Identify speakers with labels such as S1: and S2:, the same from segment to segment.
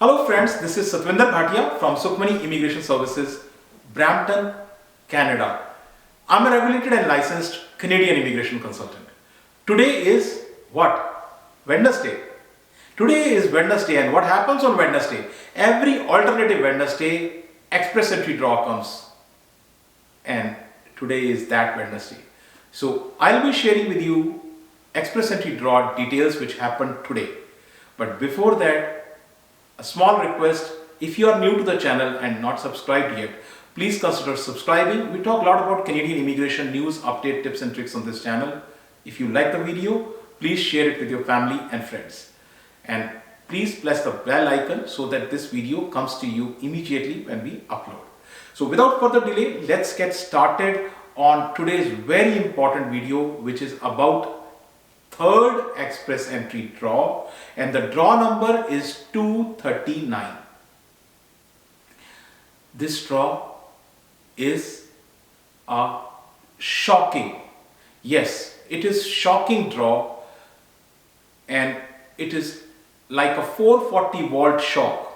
S1: Hello friends, this is Bhatia from Sukhmani Immigration Services, Brampton, Canada. I'm a regulated and licensed Canadian immigration consultant. Today is what? Wednesday. Today is Wednesday, and what happens on Wednesday? Every alternative Wednesday, express entry draw comes, and today is that Wednesday. So I'll be sharing with you express entry draw details which happened today. But before that, a small request: if you are new to the channel and not subscribed yet, please consider subscribing. We talk a lot about Canadian immigration news, update, tips and tricks on this channel. If you like the video, please share it with your family and friends. And please press the bell icon so that this video comes to you immediately when we upload. So without further delay, let's get started on today's very important video, which is about third express entry draw, and the draw number is 239. This draw is a shocking, yes, it is shocking draw, and it is like a 440 volt shock.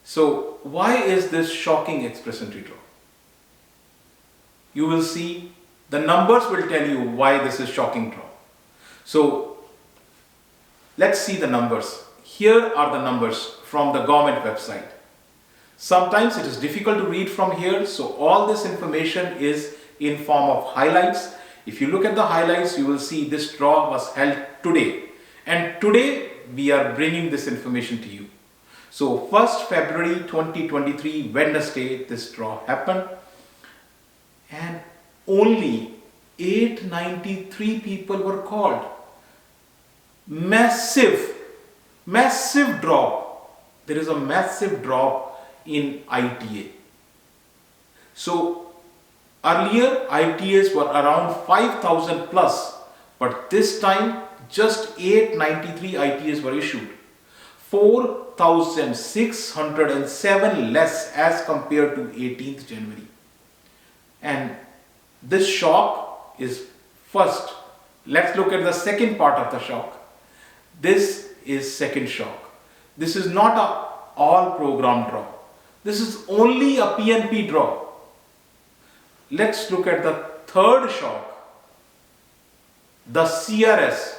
S1: So why is this shocking express entry draw? You will see. The numbers will tell you why this is shocking draw. So let's see the numbers. Here are the numbers from the government website. Sometimes it is difficult to read from here, so all this information is in form of highlights. If you look at the highlights, you will see this draw was held today, and today we are bringing this information to you. So 1st February 2023, Wednesday, this draw happened, and only 893 people were called. Massive drop. There is a massive drop in ITA. So earlier ITAs were around 5,000 plus, but this time just 893 ITAs were issued. 4,607 less as compared to 18th January. And this shock is first. Let's look at the second part of the shock. This is second shock. This is not a all program draw. This is only a PNP draw. Let's look at the third shock. The CRS.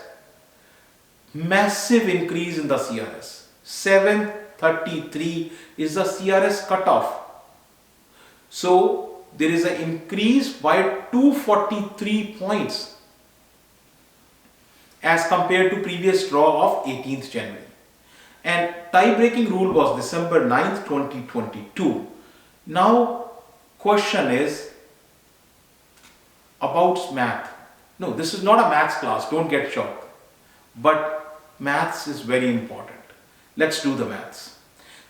S1: Massive increase in the CRS. 733 is the CRS cutoff. So there is an increase by 243 points as compared to previous draw of 18th January. And tie-breaking rule was December 9th, 2022. Now, question is about math. No, this is not a maths class, don't get shocked. But maths is very important. Let's do the maths.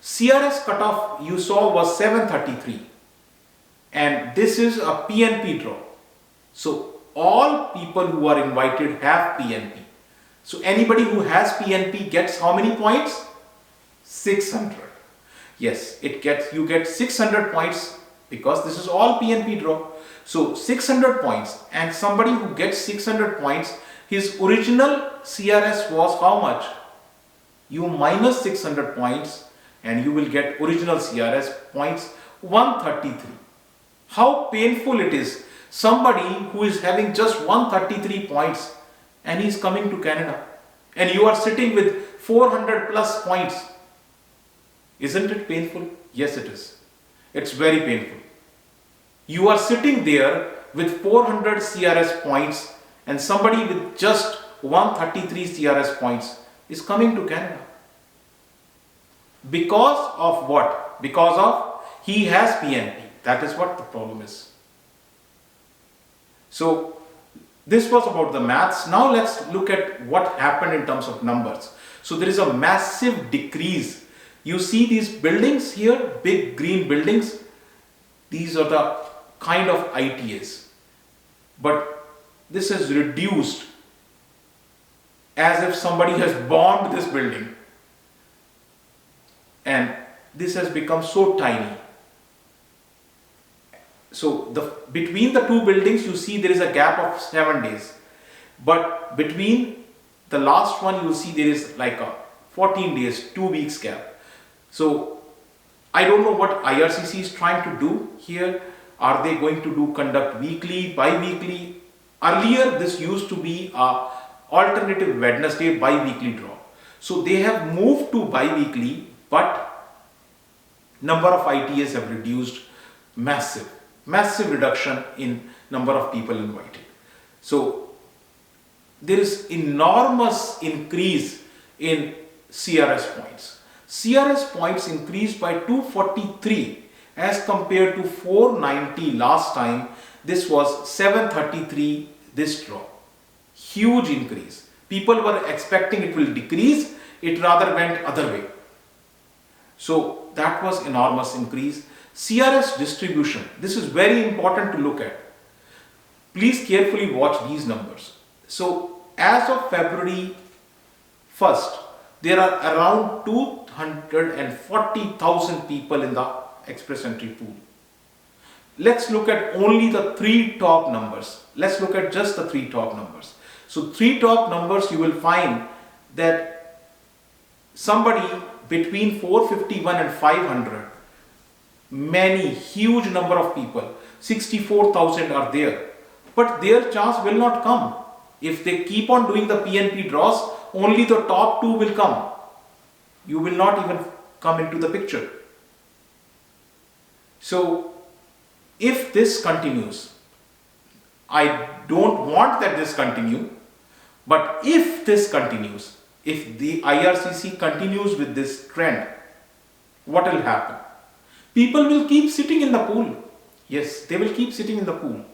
S1: CRS cutoff you saw was 733. And this is a PNP draw. So all people who are invited have PNP. So anybody who has PNP gets how many points? 600. Yes, you get 600 points because this is all PNP draw. So 600 points, and somebody who gets 600 points, his original CRS was how much? You minus 600 points and you will get original CRS points 133. How painful it is. Somebody who is having just 133 points and he is coming to Canada, and you are sitting with 400 plus points. Isn't it painful? Yes, it is. It's very painful. You are sitting there with 400 CRS points, and somebody with just 133 CRS points is coming to Canada. Because of what? Because of he has PNP. That is what the problem is. So this was about the maths. Now let's look at what happened in terms of numbers. So there is a massive decrease. You see these buildings here, big green buildings. These are the kind of ITAs. But this is reduced as if somebody has bombed this building. And this has become so tiny. So between the two buildings, you see there is a gap of 7 days. But between the last one, you will see there is like a 14 days, 2 weeks gap. So I don't know what IRCC is trying to do here. Are they going to conduct weekly, bi-weekly? Earlier this used to be a alternative Wednesday bi-weekly draw. So they have moved to bi-weekly, but number of ITAs have reduced, massive reduction in number of people invited. So there is enormous increase in CRS points. CRS points increased by 243 as compared to 490 last time. This was 733 this draw. Huge increase. People were expecting it will decrease, it rather went other way. So that was enormous increase. CRS distribution, this is very important to look at. Please carefully watch these numbers. So as of February 1st, there are around 240,000 people in the express entry pool. Let's look at only the 3 top numbers. Let's look at just the 3 top numbers. So 3 top numbers, you will find that somebody between 451 and 500, many huge number of people, 64,000 are there, but their chance will not come. If they keep on doing the PNP draws, only the top 2 will come. You will not even come into the picture. So if this continues, I don't want that this continue, but if this continues, if the IRCC continues with this trend, what will happen? People will keep sitting in the pool. Yes, they will keep sitting in the pool.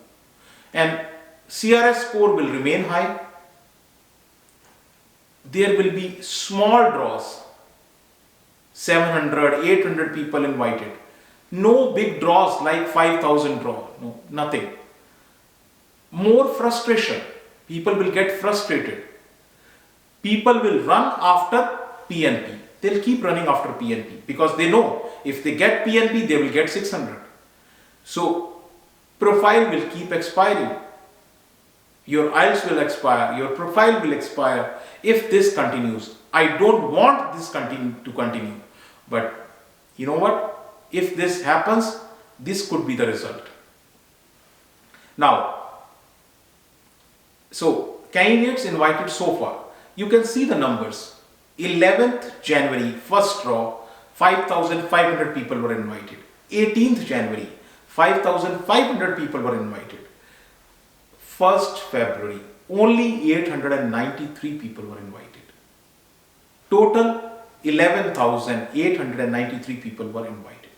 S1: And CRS score will remain high. There will be small draws, 700, 800 people invited. No big draws like 5,000 draw, no, nothing. More frustration. People will get frustrated. People will run after PNP. They'll keep running after PNP because they know if they get PNP, they will get 600. So profile will keep expiring. Your IELTS will expire, your profile will expire if this continues. I don't want this to continue, but you know what? If this happens, this could be the result. Now, so candidates invited so far, you can see the numbers. 11th January, first draw, 5,500 people were invited. 18th January, 5,500 people were invited. 1st February, only 893 people were invited. Total 11,893 people were invited.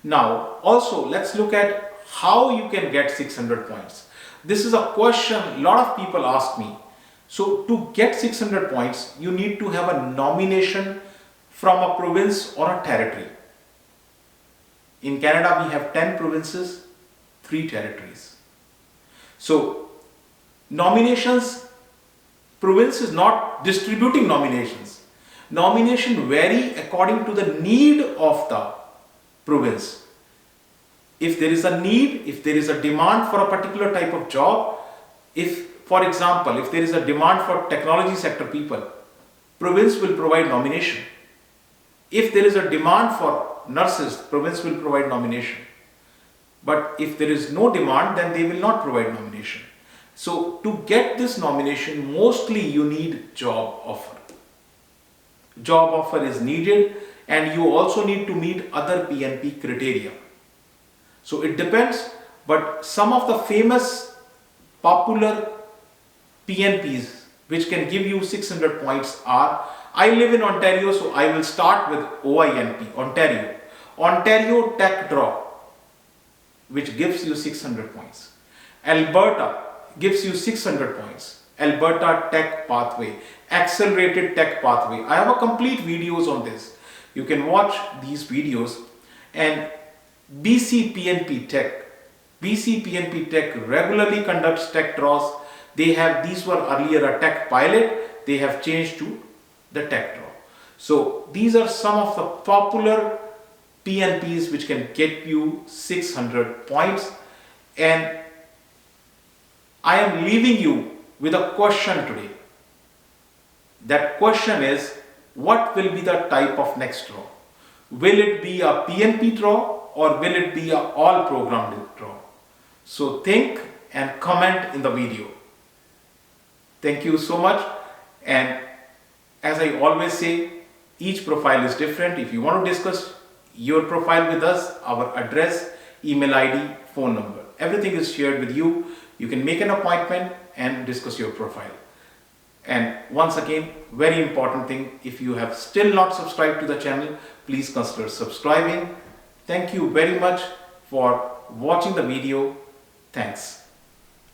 S1: Now, also let's look at how you can get 600 points. This is a question a lot of people ask me. So to get 600 points, you need to have a nomination from a province or a territory. In Canada, we have 10 provinces, 3 territories. So nominations, province is not distributing nominations. Nomination vary according to the need of the province. If there is a need, if there is a demand for a particular type of job, if, for example, if there is a demand for technology sector people, province will provide nomination. If there is a demand for nurses, province will provide nomination. But if there is no demand, then they will not provide nomination. So to get this nomination, mostly you need job offer. Job offer is needed, and you also need to meet other PNP criteria. So it depends, but some of the famous popular PNPs which can give you 600 points are, I live in Ontario, so I will start with OINP, Ontario. Ontario Tech Draw, which gives you 600 points. Alberta gives you 600 points. Alberta Tech Pathway, Accelerated Tech Pathway. I have a complete videos on this. You can watch these videos. And BC PNP Tech. BC PNP Tech regularly conducts tech draws. They have, these were earlier a tech pilot. They have changed to the tech draw. So these are some of the popular PNPs which can get you 600 points. And I am leaving you with a question today. That question is, what will be the type of next draw? Will it be a PNP draw or will it be a all programmed draw? So think and comment in the video. Thank you so much. And as I always say, each profile is different. If you want to discuss your profile with us, our address, email ID, phone number, everything is shared with you. You can make an appointment and discuss your profile. And once again, very important thing, if you have still not subscribed to the channel, please consider subscribing. Thank you very much for watching the video. Thanks.